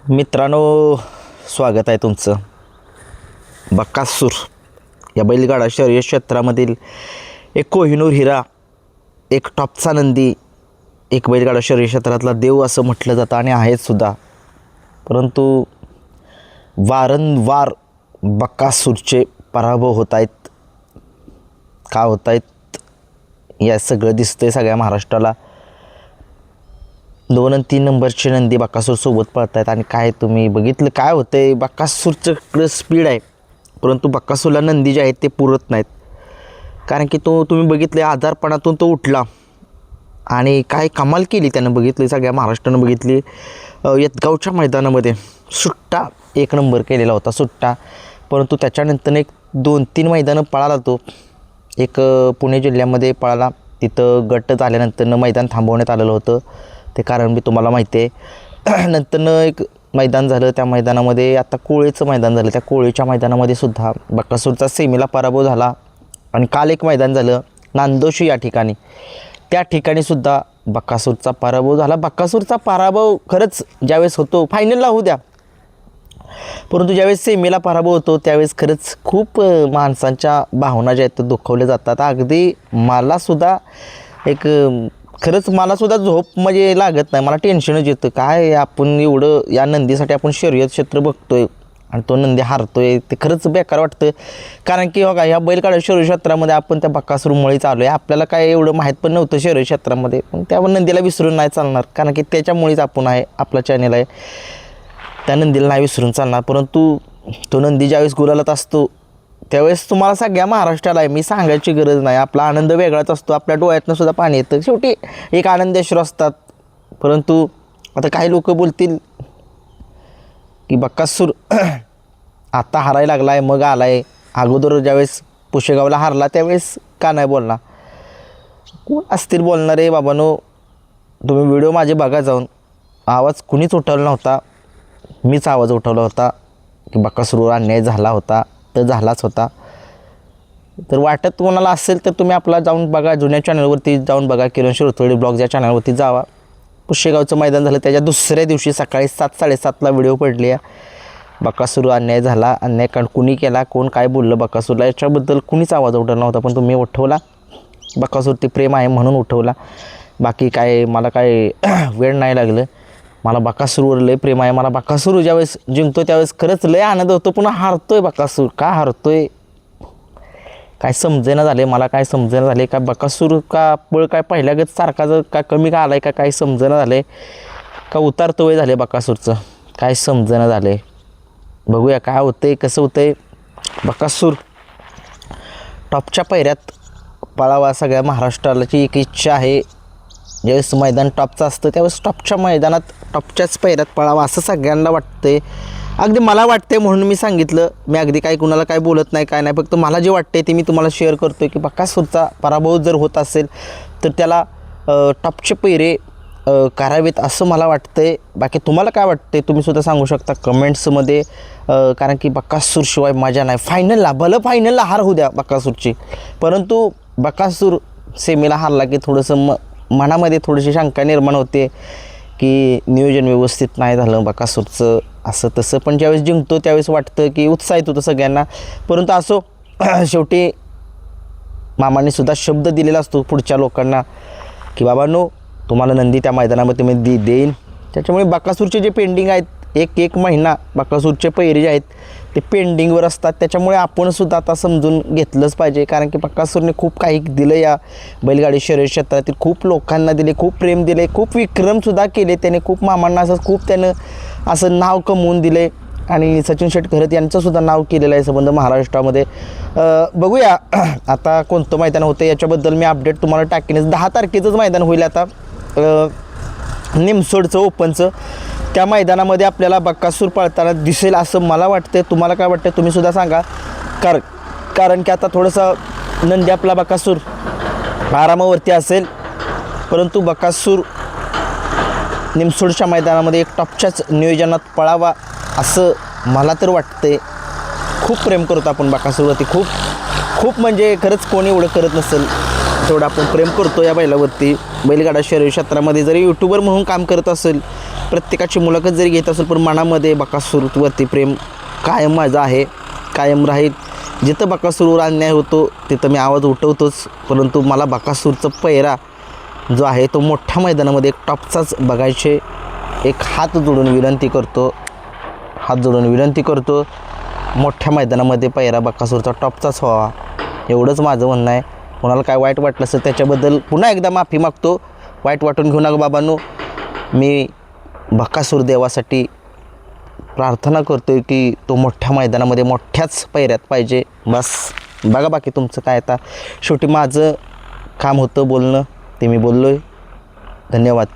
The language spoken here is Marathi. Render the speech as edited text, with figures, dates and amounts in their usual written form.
मित्रांनो, स्वागत आहे तुमचं. बकासूर या बैलगाडा शर्यत क्षेत्रामधील एक कोहिनूर हिरा, एक टॉपचा नंदी, एक बैलगाडा शर्यत क्षेत्रातला देव असं म्हटलं जातं आणि आहेच सुद्धा. परंतु वारंवार बकासूरचे पराभव होत आहेत. का होत आहेत या सगळं दिसतंय सगळ्या महाराष्ट्राला. 2 आणि 3 नंबरचे नंदी बकासूर सोबत पळत आहेत आणि काय तुम्ही बघितलं काय होतं आहे. बकासूरचं स्पीड आहे, परंतु बकासूरला नंदी जे आहेत ते पुरत नाहीत. कारण की तुम्ही बघितले आजारपणातून तो उठला आणि काय कमाल केली त्यानं. बघितली सगळ्या महाराष्ट्रानं बघितली. यतगावच्या मैदानामध्ये सुट्टा 1 नंबर केलेला होता सुट्टा. परंतु त्याच्यानंतर एक 2-3 मैदानं पळाला तो. एक पुणे जिल्ह्यामध्ये पळाला, तिथं गट झाल्यानंतरनं मैदान थांबवण्यात आलेलं होतं. ते कारण मी तुम्हाला माहिती आहे. नंतरनं एक मैदान झालं, त्या मैदानामध्ये आता कोळेचं मैदान झालं. त्या कोळेच्या मैदानामध्ये सुद्धा बकासूरचा सेमीला पराभव झाला. आणि काल एक मैदान झालं नांदोशी या ठिकाणी, त्या ठिकाणीसुद्धा बकासूरचा पराभव झाला. बकासूरचा पराभव खरंच ज्यावेळेस होतो फायनलला होऊ द्या, परंतु ज्यावेळेस सेमीला पराभव होतो त्यावेळेस खरंच खूप माणसांच्या भावना ज्या आहेत त्या दुखावल्या जातात. अगदी मलासुद्धा खरंच मलासुद्धा झोप म्हणजे लागत नाही, मला टेन्शनच येतं. काय आपण एवढं या नंदीसाठी आपण शर्यत क्षेत्र बघतोय आणि तो नंदी हारतोय, ते खरंच बेकार वाटतं. कारण की बघा ह्या बैलगाडा शर्यत क्षेत्रामध्ये आपण त्या बकासूरमुळे चालू आहे. आपल्याला काय एवढं माहीत पण नव्हतं शर्यत क्षेत्रामध्ये, पण त्या नंदीला विसरून नाही चालणार. कारण की त्याच्यामुळेच आपण आहे, आपला चॅनल आहे, त्या नंदीला नाही विसरून चालणार. परंतु तो नंदी ज्यावेळेस गुलालात असतो त्यावेळेस तुम्हाला सगळ्या महाराष्ट्राला आहे, मी सांगायची गरज नाही, आपला आनंद वेगळाच असतो. आपल्या डोळ्यातनं सुद्धा पाणी येतं. शेवटी एक आनंदेश्वर असतात. परंतु आता काही लोक बोलतील की बकासूर आता हारायला लागला आहे, मग आला आहे. अगोदर ज्यावेळेस पुशेगावला हारला त्यावेळेस का नाही बोलला. कोण असतील बोलणारे बाबांनो. तुम्ही व्हिडिओ माझे बघा जाऊन. आवाज कुणीच उठवला नव्हता, मीच आवाज उठवला होता की बकासूरवर अन्याय झाला होता, तर झालाच होता. तर वाटत कोणाला असेल तर तुम्ही आपला जाऊन बघा, जुन्या चॅनलवरती जाऊन बघा. किरण शिरतोडे ब्लॉग्स या चॅनलवरती जावा. पुशेगावचं मैदान झालं त्याच्या दुसऱ्या दिवशी सकाळी 7-7:30ला व्हिडिओ पडली आहे. बकासूर अन्याय झाला, अन्याय कुणी केला, कोण काय बोललं बकासूरला याच्याबद्दल कुणीच आवाज उठवला नव्हता, पण तुम्ही उठवला. बकासूरती प्रेम आहे म्हणून उठवला. बाकी काय मला काय वेळ नाही लागलं. मला बकासूरवर लय प्रेम आहे. मला बकासूर ज्यावेळेस जिंकतो त्यावेळेस खरंच लय आनंद होतो. पुन्हा हारतोय बकासूर, का हारतोय काय समजेना झाले मला. काय समजेना झाले का बकासूर का पळ काय पहिल्यागत सारखा जर का कमी का आलाय का काय समजेना झाले, का उतारतोय झाले बकासूरचं काय समजेना झाले. बघूया काय होतंय कसं होतंय. बकासूर टॉपच्या पायऱ्यात पळावा सगळ्या महाराष्ट्राची एक इच्छा आहे. ज्यावेळेस मैदान टॉपचं असतं त्यावेळेस टॉपच्या मैदानात टॉपच्याच पायऱ्यात पळावा असं सगळ्यांना वाटतंय. अगदी मला वाटते म्हणून मी सांगितलं. मी अगदी काही कुणाला काय बोलत नाही काय नाही, फक्त मला जे वाटते ते मी तुम्हाला शेअर करतो की बकासूरचा पराभव जर होत असेल तर त्याला टॉपचे पैरे करावेत असं मला वाटतंय. बाकी तुम्हाला काय वाटते तुम्हीसुद्धा सांगू शकता कमेंट्समध्ये. कारण की बकासूरशिवाय मजा नाही. फायनलला हार होऊ द्या बकासूरची, परंतु बकासूर सेमीला हारला की थोडंसं मनामध्ये थोडीशी शंका निर्माण होते की नियोजन व्यवस्थित नाही झालं बकासूरचं असं तसं. पण ज्यावेळेस जिंकतो त्यावेळेस वाटतं की उत्साहित होतं सगळ्यांना. परंतु असो, शेवटी मामांनीसुद्धा शब्द दिलेला असतो पुढच्या लोकांना की बाबांनो तुम्हाला नंदी त्या मैदानामध्ये मी देईन. त्याच्यामुळे बकासूरचे जे पेंडिंग आहेत एक महिना बकासूरचे पैरे जे आहेत ते पेंडिंगवर असतात. त्याच्यामुळे आपणसुद्धा आता समजून घेतलंच पाहिजे. कारण की बकासूरने खूप काही दिलं या बैलगाडी शर्यत क्षेत्रातील. खूप लोकांना दिले, खूप प्रेम दिले, खूप विक्रमसुद्धा केले त्याने. खूप मामांना त्यानं असं नाव कमवून दिले आणि सचिन शेठ खरत यांचंसुद्धा नाव केलेलं आहे संबंध महाराष्ट्रामध्ये. बघूया आता कोणतं मैदान होतं याच्याबद्दल मी अपडेट तुम्हाला टाकेनच. 10 तारखेचंच मैदान होईल आता निमसोडचं ओपनचं. त्या मैदानामध्ये आपल्याला बकासूर पळताना दिसेल असं मला वाटतं. तुम्हाला काय वाटतं तुम्हीसुद्धा सांगा. कारण की आता थोडंसं नंदी आपला बकासूर आरामावरती असेल, परंतु बकासूर निमसोडच्या मैदानामध्ये एक टॉपच्याच नियोजनात पळावा असं मला तर वाटतंय. खूप प्रेम करतो आपण बकासूरवरती, खूप म्हणजे खरंच कोणी एवढं करत नसेल तेवढं आपण प्रेम करतो या बैलावरती. बैलगाडा शर्यत क्षेत्रामध्ये जरी यूट्यूबर म्हणून काम करत असेल, प्रत्येकाची मुलाखत जरी घेत असेल, पण मनामध्ये बकासूरवरती प्रेम कायम माझं आहे, कायम राहील. जिथं बकासूरवर अन्याय होतो तिथं मी आवाज उठवतोच. परंतु मला बकासूरचा पैरा जो आहे तो मोठ्या मैदानामध्ये एक टॉपचाच बघायचे. एक हात जोडून विनंती करतो, मोठ्या मैदानामध्ये पैरा बकासूरचा टॉपचाच व्हावा, एवढंच माझं म्हणणं आहे. कोणाला काय वाईट वाटलं असेल त्याच्याबद्दल पुन्हा एकदा माफी मागतो. वाईट वाटून घेऊ नका बाबांनो. मी बकासूर देवासाठी प्रार्थना करतो आहे की तो मोठ्या मैदानामध्ये मोठ्याच पैऱ्यात पाहिजे. बस बघा, बाकी तुमचं काय. आता शेवटी माझं काम होतं बोलणं, ते मी बोललो आहे. धन्यवाद.